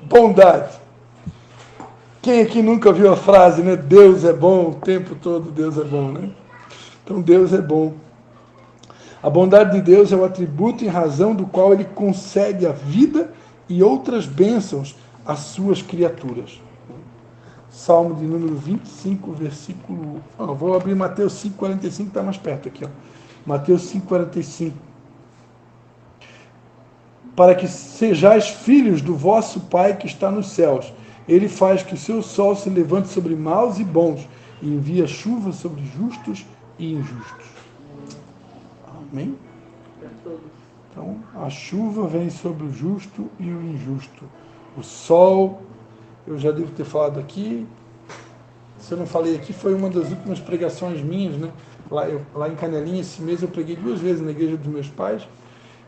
Bondade. Quem aqui nunca viu a frase, né? Deus é bom, o tempo todo Deus é bom, né? Então Deus é bom. A bondade de Deus é o atributo em razão do qual ele concede a vida e outras bênçãos às suas criaturas. Salmo de número 25, versículo... vou abrir Mateus 5,45, está mais perto aqui. Mateus 5,45. Para que sejais filhos do vosso Pai que está nos céus. Ele faz que o seu sol se levante sobre maus e bons e envia chuva sobre justos e injustos. Amém? Então, a chuva vem sobre o justo e o injusto. O sol, eu já devo ter falado aqui, se eu não falei aqui, foi uma das últimas pregações minhas, né? Lá em Canelinha, esse mês eu preguei 2 vezes na igreja dos meus pais,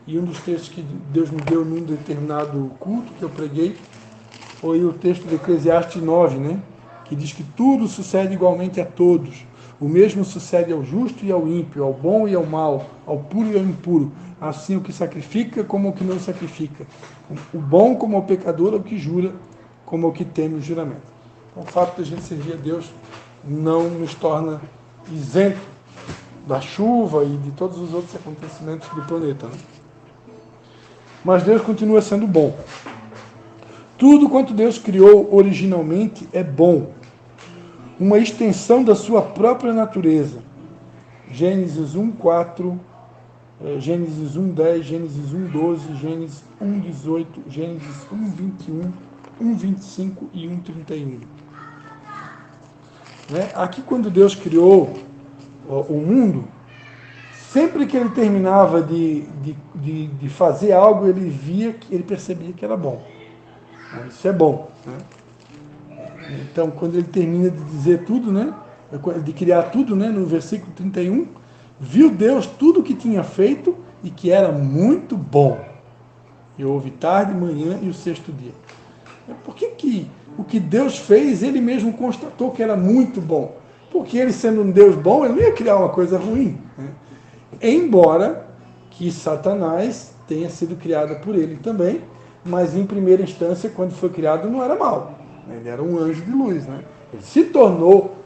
e um dos textos que Deus me deu num determinado culto que eu preguei foi o texto de Eclesiastes 9, né? Que diz que tudo sucede igualmente a todos. O mesmo sucede ao justo e ao ímpio, ao bom e ao mau, ao puro e ao impuro. Assim o que sacrifica como o que não sacrifica. O bom como o pecador, o que jura como o que teme o juramento. Então, o fato de a gente servir a Deus não nos torna isento da chuva e de todos os outros acontecimentos do planeta, né? Mas Deus continua sendo bom. Tudo quanto Deus criou originalmente é bom. Uma extensão da sua própria natureza. Gênesis 1:4, Gênesis 1:10, Gênesis 1:12, Gênesis 1:18, Gênesis 1:21, 1:25 e 1:31. Né? Aqui, quando Deus criou o mundo, sempre que ele terminava de fazer algo, ele percebia que era bom. Isso é bom, né? Então, quando ele termina de dizer tudo, né, de criar tudo, né, no versículo 31, viu Deus tudo o que tinha feito e que era muito bom. E houve tarde, manhã e o 6º dia. Por que o que Deus fez, ele mesmo constatou que era muito bom? Porque ele, sendo um Deus bom, ele não ia criar uma coisa ruim, né? Embora que Satanás tenha sido criado por ele também, mas em primeira instância, quando foi criado, não era mal. Ele era um anjo de luz, né? Ele se tornou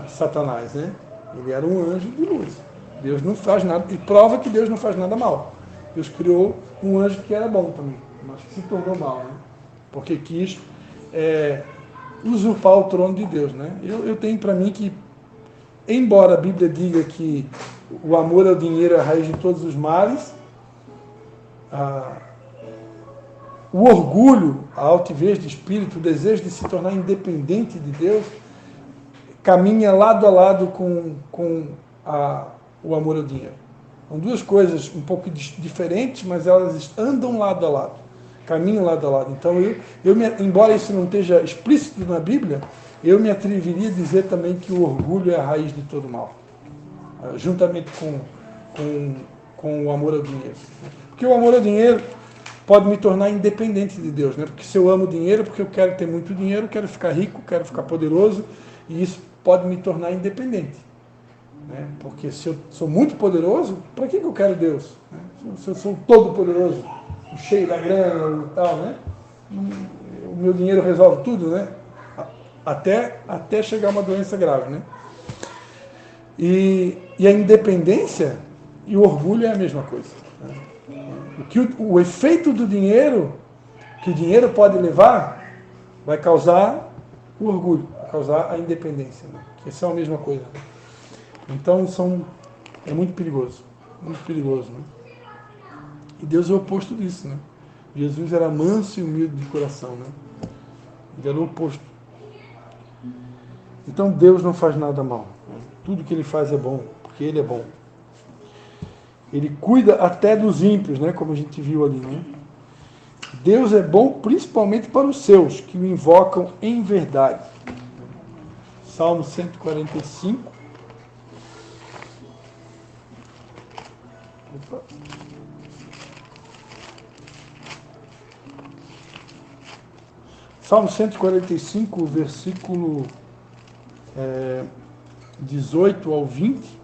Satanás, né? Ele era um anjo de luz. Deus não faz nada, e prova que Deus não faz nada mal. Deus criou um anjo que era bom também, mas que se tornou mal, né? Porque quis usurpar o trono de Deus, né? Eu tenho para mim que, embora a Bíblia diga que o amor ao dinheiro é a raiz de todos os males, o orgulho, a altivez de espírito, o desejo de se tornar independente de Deus, caminha lado a lado com o amor ao dinheiro. São 2 coisas um pouco diferentes, mas elas andam lado a lado, caminham lado a lado. Então, embora isso não esteja explícito na Bíblia, eu me atreveria a dizer também que o orgulho é a raiz de todo mal, juntamente com o amor ao dinheiro. Porque o amor ao dinheiro pode me tornar independente de Deus, né? Porque se eu amo dinheiro, porque eu quero ter muito dinheiro, quero ficar rico, quero ficar poderoso, e isso pode me tornar independente, né? Porque se eu sou muito poderoso, para que eu quero Deus, né? Se eu sou todo poderoso, cheio da grana e tal, né? O meu dinheiro resolve tudo, né? Até chegar uma doença grave, né? E a independência e o orgulho é a mesma coisa, né? O efeito do dinheiro, que o dinheiro pode levar, vai causar o orgulho, vai causar a independência, né? Que são a mesma coisa. Então é muito perigoso, né? E Deus é o oposto disso, né? Jesus era manso e humilde de coração, né? Ele era o oposto. Então Deus não faz nada mal, né? Tudo que ele faz é bom, porque ele é bom. Ele cuida até dos ímpios, né? Como a gente viu ali, né? Deus é bom principalmente para os seus, que o invocam em verdade. Salmo 145. Opa. Salmo 145, versículo 18 ao 20.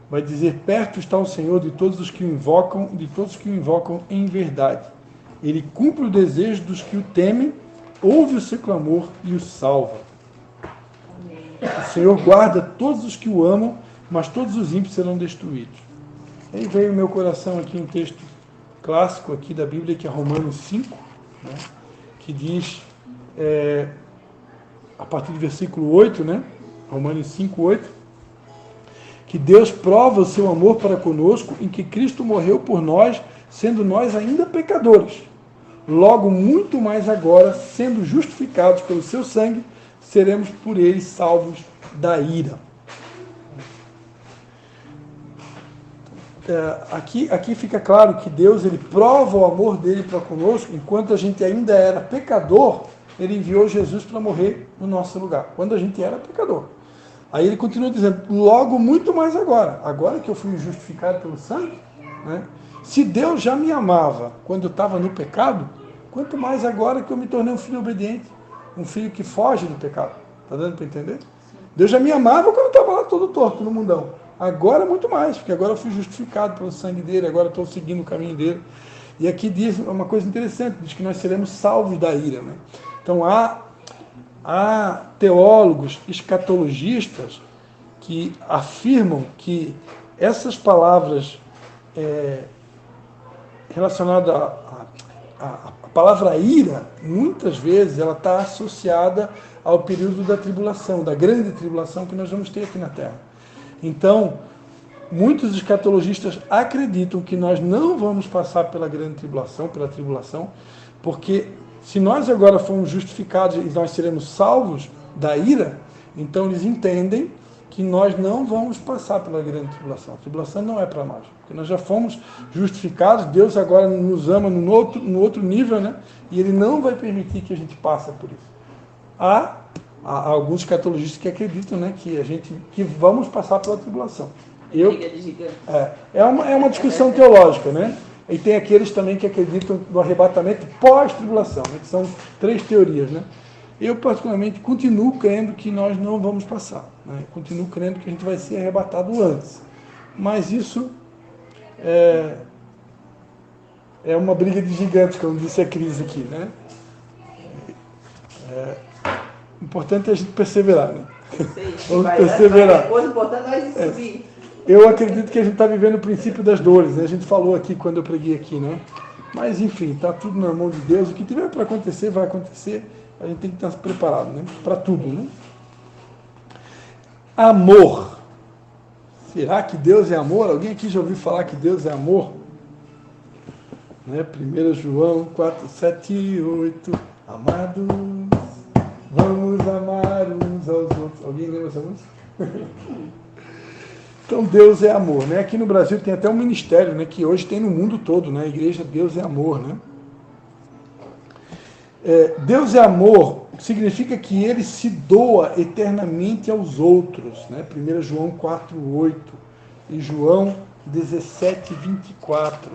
Vai dizer: perto está o Senhor de todos os que o invocam em verdade. Ele cumpre o desejo dos que o temem, ouve o seu clamor e o salva. O Senhor guarda todos os que o amam, mas todos os ímpios serão destruídos. Aí veio no meu coração aqui um texto clássico aqui da Bíblia, que é Romanos 5, né, que diz, a partir do versículo 8, né, Romanos 5, 8, que Deus prova o seu amor para conosco em que Cristo morreu por nós, sendo nós ainda pecadores. Logo, muito mais agora, sendo justificados pelo seu sangue, seremos por ele salvos da ira. Aqui fica claro que Deus ele prova o amor dele para conosco, enquanto a gente ainda era pecador, ele enviou Jesus para morrer no nosso lugar, quando a gente era pecador. Aí ele continua dizendo, logo muito mais agora que eu fui justificado pelo sangue, né? Se Deus já me amava quando eu estava no pecado, quanto mais agora que eu me tornei um filho obediente, um filho que foge do pecado. Está dando para entender? Deus já me amava quando eu estava lá todo torto no mundão. Agora muito mais, porque agora eu fui justificado pelo sangue dele, agora estou seguindo o caminho dele. E aqui diz uma coisa interessante, diz que nós seremos salvos da ira, né? Então há teólogos escatologistas que afirmam que essas palavras relacionadas à palavra ira, muitas vezes ela está associada ao período da tribulação, da grande tribulação que nós vamos ter aqui na Terra. Então, muitos escatologistas acreditam que nós não vamos passar pela grande tribulação, porque se nós agora formos justificados e nós seremos salvos da ira, então eles entendem que nós não vamos passar pela grande tribulação. A tribulação não é para nós, porque nós já fomos justificados, Deus agora nos ama no outro nível, né? E Ele não vai permitir que a gente passe por isso. Há alguns escatologistas que acreditam, né, que vamos passar pela tribulação. É uma discussão teológica, né? E tem aqueles também que acreditam no arrebatamento pós-tribulação, né, que são 3 teorias, né? Eu, particularmente, continuo crendo que nós não vamos passar, né? Continuo crendo que a gente vai ser arrebatado antes. Mas isso é uma briga de gigantes, como disse a Cris aqui, né? O importante é a gente perseverar, né? Vamos perseverar. O importante é a gente subir. Eu acredito que a gente está vivendo o princípio das dores, né? A gente falou aqui quando eu preguei aqui, né? Mas, enfim, está tudo na mão de Deus. O que tiver para acontecer, vai acontecer. A gente tem que estar preparado, né? Para tudo, né? Amor. Será que Deus é amor? Alguém aqui já ouviu falar que Deus é amor? Né? 1 João 4, 7 e 8. Amados, vamos amar uns aos outros. Alguém lembra essa música? Então Deus é amor, né? Aqui no Brasil tem até um ministério, né, que hoje tem no mundo todo, né? A igreja Deus é amor, né? Deus é amor significa que Ele se doa eternamente aos outros, né? 1 João 4, 8 e João 17, 24.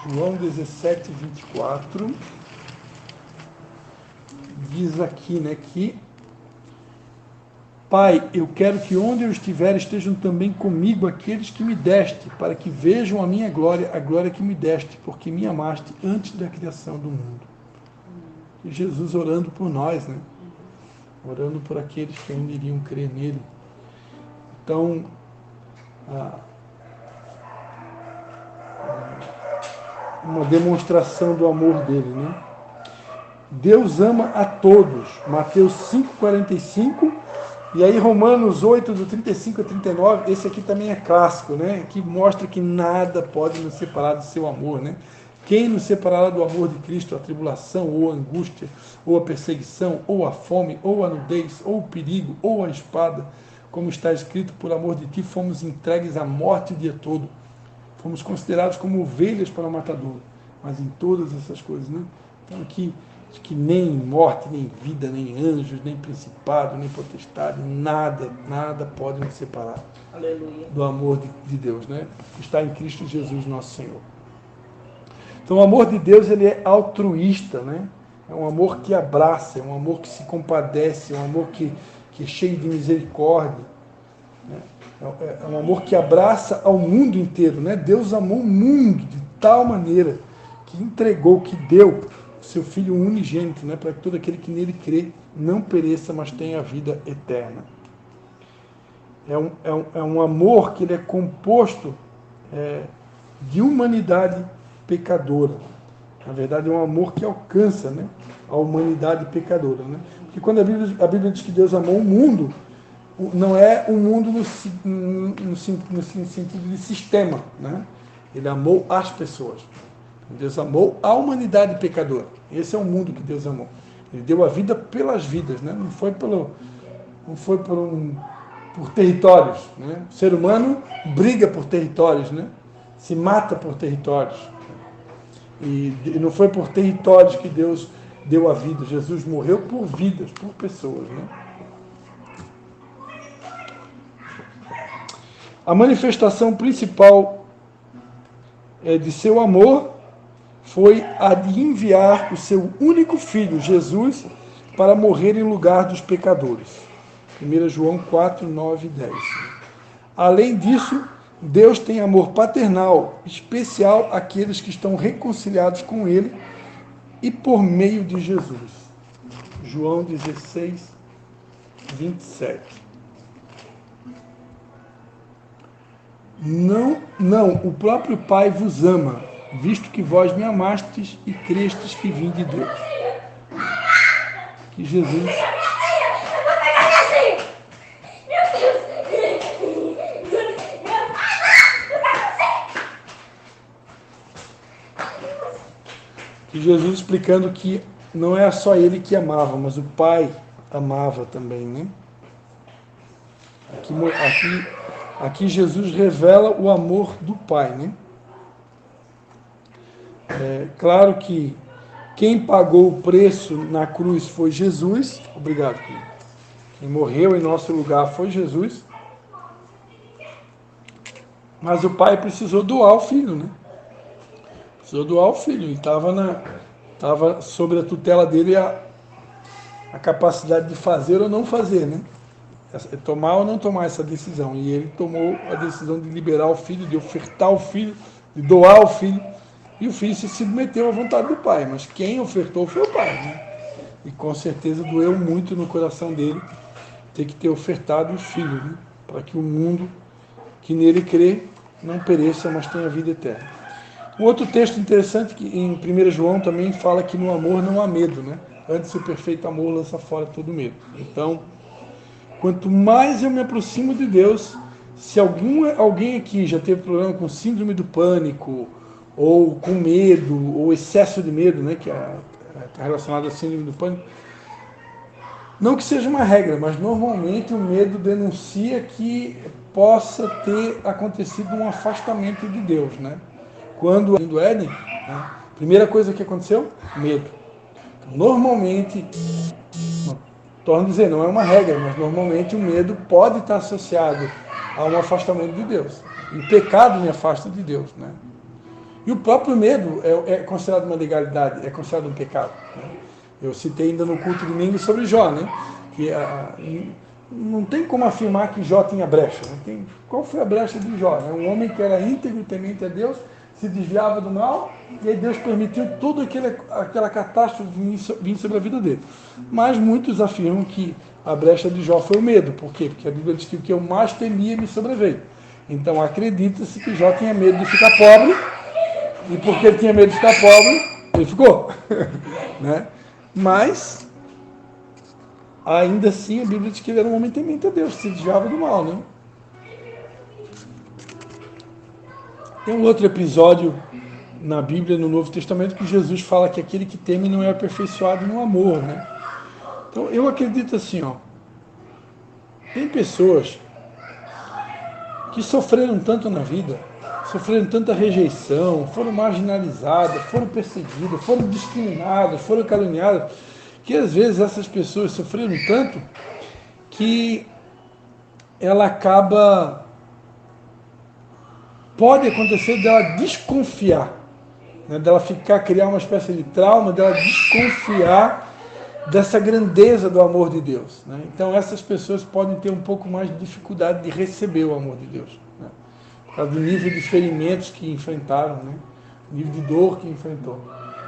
João 17, 24 diz aqui, né, que Pai, eu quero que onde eu estiver estejam também comigo aqueles que me deste, para que vejam a minha glória, a glória que me deste, porque me amaste antes da criação do mundo. E Jesus orando por nós, né? Orando por aqueles que ainda iriam crer nele. Então, uma demonstração do amor dele, né? Deus ama a todos. Mateus 5,45. E aí Romanos 8, do 35 a 39, esse aqui também é clássico, né? Que mostra que nada pode nos separar do seu amor, né? Quem nos separará do amor de Cristo? A tribulação, ou a angústia, ou a perseguição, ou a fome, ou a nudez, ou o perigo, ou a espada. Como está escrito, por amor de ti fomos entregues à morte o dia todo. Fomos considerados como ovelhas para o matador. Mas em todas essas coisas, né? Então aqui, que nem morte, nem vida, nem anjos, nem principado, nem potestade, nada pode nos separar Aleluia. do amor de Deus, né? Que está em Cristo Jesus, nosso Senhor. Então o amor de Deus, ele é altruísta, né? É um amor que abraça, é um amor que se compadece, é um amor que é cheio de misericórdia, né? É um amor que abraça ao mundo inteiro, né? Deus amou o mundo de tal maneira que entregou, que deu seu Filho unigênito, né, para que todo aquele que nele crê não pereça, mas tenha a vida eterna. É um amor que ele é composto de humanidade pecadora. Na verdade, é um amor que alcança, né, a humanidade pecadora. Né? Porque quando a Bíblia diz que Deus amou o mundo, não é o mundo no sentido de sistema. Né? Ele amou as pessoas. Deus amou a humanidade pecadora. Esse é o mundo que Deus amou. Ele deu a vida pelas vidas, né? Não foi por territórios. Né? O ser humano briga por territórios, né? Se mata por territórios. E não foi por territórios que Deus deu a vida. Jesus morreu por vidas, por pessoas. Né? A manifestação principal de seu amor foi a de enviar o seu único filho, Jesus, para morrer em lugar dos pecadores. 1 João 4, 9 e 10. Além disso, Deus tem amor paternal, especial àqueles que estão reconciliados com Ele e por meio de Jesus. João 16, 27. Não, o próprio Pai vos ama, visto que vós me amastes e crestes que vim de Deus. Que Jesus... Que Jesus explicando que não é só ele que amava, mas o Pai amava também, né? Aqui Jesus revela o amor do Pai, né? Claro que quem pagou o preço na cruz foi Jesus. Obrigado, querido. Quem morreu em nosso lugar foi Jesus. Mas o Pai precisou doar o Filho, né? Precisou doar o Filho. Ele estava sobre a tutela dele a capacidade de fazer ou não fazer, né? Tomar ou não tomar essa decisão. E ele tomou a decisão de liberar o Filho, de ofertar o Filho, de doar o Filho. E o Filho se submeteu à vontade do Pai. Mas quem ofertou foi o Pai, né? E com certeza doeu muito no coração dele ter que ter ofertado o Filho, né? Para que o mundo que nele crê não pereça, mas tenha vida eterna. Um outro texto interessante que em 1 João também fala que no amor não há medo, né? Antes o perfeito amor lança fora todo medo. Então, quanto mais eu me aproximo de Deus, se alguém aqui já teve problema com síndrome do pânico, ou com medo, ou excesso de medo, né, que está relacionado à síndrome do pânico, não que seja uma regra, mas normalmente o medo denuncia que possa ter acontecido um afastamento de Deus, né? Quando do Éden, né, primeira coisa que aconteceu, medo. Então, normalmente, torno a dizer, não é uma regra, mas normalmente o medo pode estar associado a um afastamento de Deus. E o pecado me afasta de Deus, né? E o próprio medo é considerado uma legalidade, é considerado um pecado. Né? Eu citei ainda no culto de domingo sobre Jó, né? Que não tem como afirmar que Jó tinha brecha. Né? Qual foi a brecha de Jó? É um homem que era íntegro e temente a Deus, se desviava do mal, e aí Deus permitiu toda aquela catástrofe vir sobre a vida dele. Mas muitos afirmam que a brecha de Jó foi o medo. Por quê? Porque a Bíblia diz que o que eu mais temia me sobreveio. Então acredita-se que Jó tinha medo de ficar pobre, e porque ele tinha medo de ficar pobre, ele ficou. Né? Mas, ainda assim, a Bíblia diz que ele era um homem temente a Deus, se desviava do mal. Né? Tem um outro episódio na Bíblia, no Novo Testamento, que Jesus fala que aquele que teme não é aperfeiçoado no amor. Né? Então, eu acredito assim, ó, tem pessoas que sofreram tanto na vida, sofreram tanta rejeição, foram marginalizadas, foram perseguidas, foram discriminadas, foram caluniadas, que às vezes essas pessoas sofreram tanto que ela acaba... Pode acontecer dela desconfiar, né, dela criar uma espécie de trauma, dela desconfiar dessa grandeza do amor de Deus. Né? Então essas pessoas podem ter um pouco mais de dificuldade de receber o amor de Deus. Né? Por causa do nível de ferimentos que enfrentaram, né? nível de dor que enfrentou.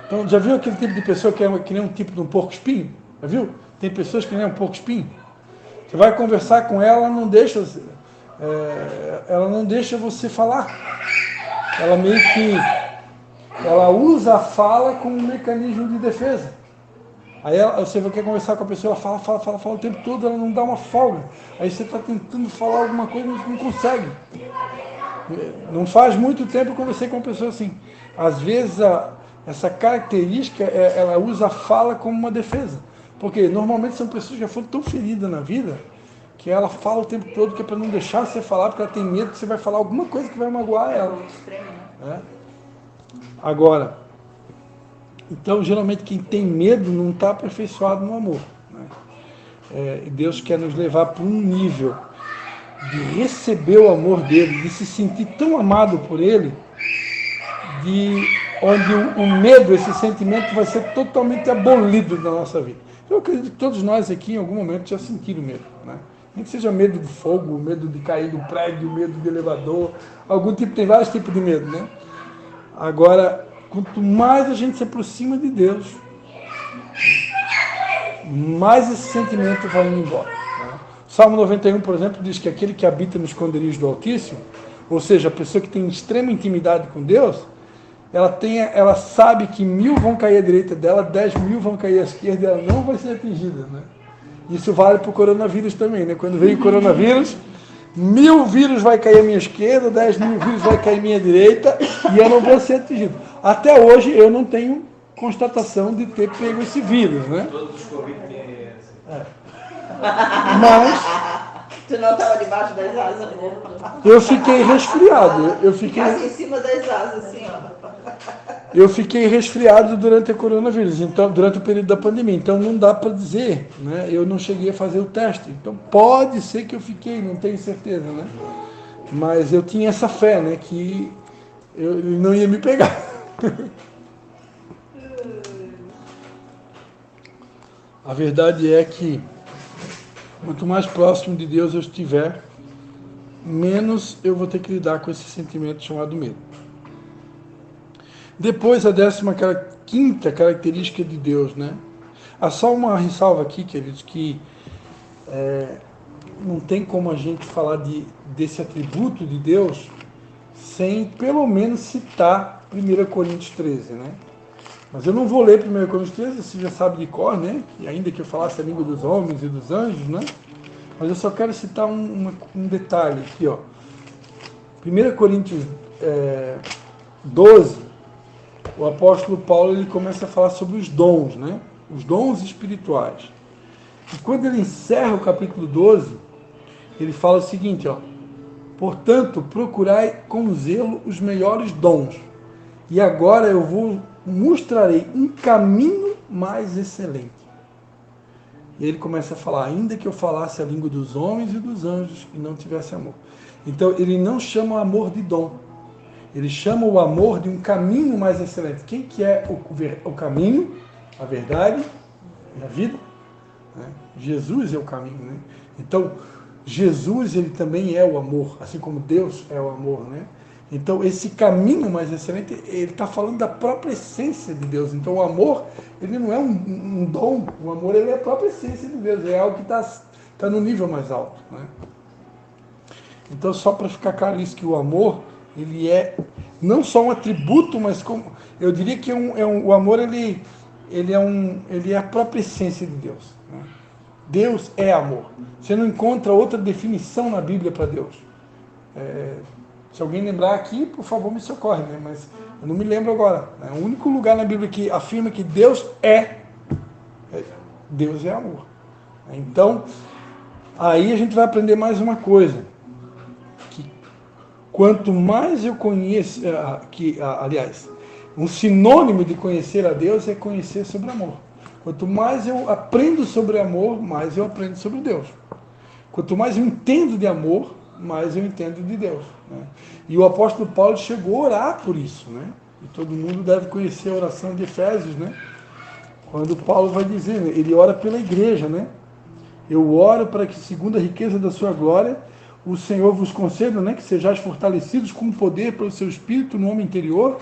Então, já viu aquele tipo de pessoa que é que nem um tipo de um porco-espinho? Já viu? Tem pessoas que nem um porco-espinho. Você vai conversar com ela, ela não deixa você falar. Ela meio que ela usa a fala como um mecanismo de defesa. Aí você quer conversar com a pessoa, ela fala o tempo todo, ela não dá uma folga. Aí você está tentando falar alguma coisa, mas não consegue. Não faz muito tempo que eu conversei com uma pessoa assim. Às vezes essa característica, ela usa a fala como uma defesa. Porque normalmente são pessoas que já foram tão feridas na vida que ela fala o tempo todo que é para não deixar você falar, porque ela tem medo que você vai falar alguma coisa que vai magoar ela. Agora, então geralmente quem tem medo não está aperfeiçoado no amor. Né? Deus quer nos levar para um nível de receber o amor dele, de se sentir tão amado por ele, onde o medo, esse sentimento vai ser totalmente abolido da nossa vida. Eu acredito que todos nós aqui em algum momento já sentiram medo, né? Nem que seja medo de fogo, medo de cair do prédio, medo de elevador, tem vários tipos de medo, né? Agora, quanto mais a gente se aproxima de Deus, mais esse sentimento vai indo embora. Né? Salmo 91, por exemplo, diz que aquele que habita no esconderijo do Altíssimo, ou seja, a pessoa que tem extrema intimidade com Deus, ela sabe que 1000 vão cair à direita dela, 10.000 vão cair à esquerda e ela não vai ser atingida. Né? Isso vale para o coronavírus também. Né? Quando veio o coronavírus, 1000 vírus vai cair à minha esquerda, 10.000 vírus vai cair à minha direita e eu não vou ser atingido. Até hoje eu não tenho constatação de ter pego esse vírus. Né? Todos os Covid têm essa. Mas Tu não estava debaixo das asas, né? eu fiquei resfriado. Ficasse em cima das asas, assim, ó. Eu fiquei resfriado durante a coronavírus, então, durante o período da pandemia. Então não dá para dizer, né? Eu não cheguei a fazer o teste. Então pode ser que eu fiquei, não tenho certeza, né? Mas eu tinha essa fé, né? Que ele não ia me pegar. A verdade é que quanto mais próximo de Deus eu estiver, menos eu vou ter que lidar com esse sentimento chamado medo. Depois, a 15ª característica de Deus, né? Há só uma ressalva aqui, queridos, que não tem como a gente falar desse atributo de Deus sem, pelo menos, citar 1 Coríntios 13, né? Mas eu não vou ler 1 Coríntios 13, você já sabe de cor, né? E ainda que eu falasse a língua dos homens e dos anjos, né? Mas eu só quero citar um detalhe aqui, ó. 1 Coríntios 12, o apóstolo Paulo ele começa a falar sobre os dons, né? Os dons espirituais. E quando ele encerra o capítulo 12, ele fala o seguinte, ó. Portanto, procurai com zelo os melhores dons. E agora eu mostrarei um caminho mais excelente. E ele começa a falar, ainda que eu falasse a língua dos homens e dos anjos e não tivesse amor. Então, ele não chama o amor de dom. Ele chama o amor de um caminho mais excelente. Quem que é o caminho, a verdade e a vida? Né? Jesus é o caminho. Né? Então, Jesus ele também é o amor, assim como Deus é o amor. Né? Então, esse caminho mais excelente, ele está falando da própria essência de Deus. Então, o amor, ele não é um dom. O amor, ele é a própria essência de Deus. É algo que está no nível mais alto. Né? Então, só para ficar claro isso, que o amor, ele é não só um atributo, mas como eu diria que o amor, ele é a própria essência de Deus. Né? Deus é amor. Você não encontra outra definição na Bíblia para Deus. Se alguém lembrar aqui, por favor, me socorre, né? Mas eu não me lembro agora. É o único lugar na Bíblia que afirma que Deus é amor. Então, aí a gente vai aprender mais uma coisa. Que quanto mais eu conheço, aliás, um sinônimo de conhecer a Deus é conhecer sobre amor. Quanto mais eu aprendo sobre amor, mais eu aprendo sobre Deus. Quanto mais eu entendo de amor, mais eu entendo de Deus. Né? E o apóstolo Paulo chegou a orar por isso. Né? E todo mundo deve conhecer a oração de Efésios. Né? Quando Paulo vai dizer, ele ora pela igreja. Né? Eu oro para que, segundo a riqueza da sua glória, o Senhor vos conceda, né, que sejais fortalecidos com o poder pelo seu Espírito no homem interior,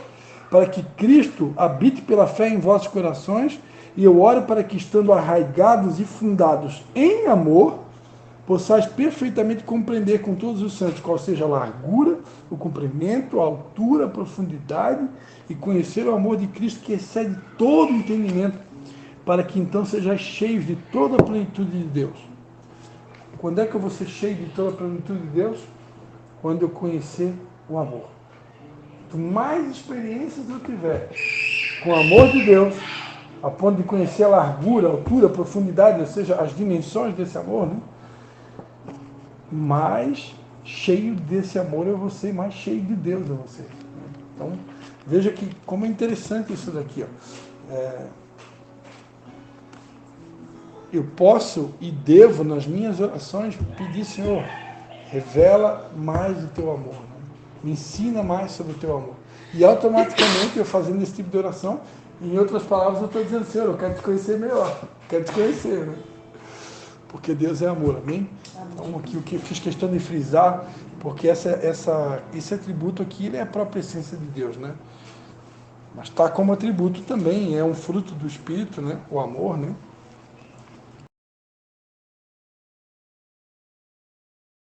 para que Cristo habite pela fé em vossos corações, e eu oro para que, estando arraigados e fundados em amor, possais perfeitamente compreender com todos os santos qual seja a largura, o comprimento, a altura, a profundidade, e conhecer o amor de Cristo que excede todo entendimento, para que então sejais cheios de toda a plenitude de Deus. Quando é que eu vou ser cheio de toda a plenitude de Deus? Quando eu conhecer o amor. Quanto mais experiências eu tiver com o amor de Deus, a ponto de conhecer a largura, a altura, a profundidade, ou seja, as dimensões desse amor, né? Mais cheio desse amor eu vou ser, mais cheio de Deus eu vou ser. Então, veja que como é interessante isso daqui. Ó. Eu posso e devo, nas minhas orações, pedir, Senhor, revela mais o teu amor. Né? Me ensina mais sobre o teu amor. E automaticamente, eu fazendo esse tipo de oração, em outras palavras, eu estou dizendo, Senhor, eu quero te conhecer melhor. Quero te conhecer, né? Porque Deus é amor, amém? Então, aqui o que eu fiz questão de frisar, porque esse atributo aqui, ele é a própria essência de Deus, né? Mas está como atributo também, é um fruto do Espírito, né? O amor, né?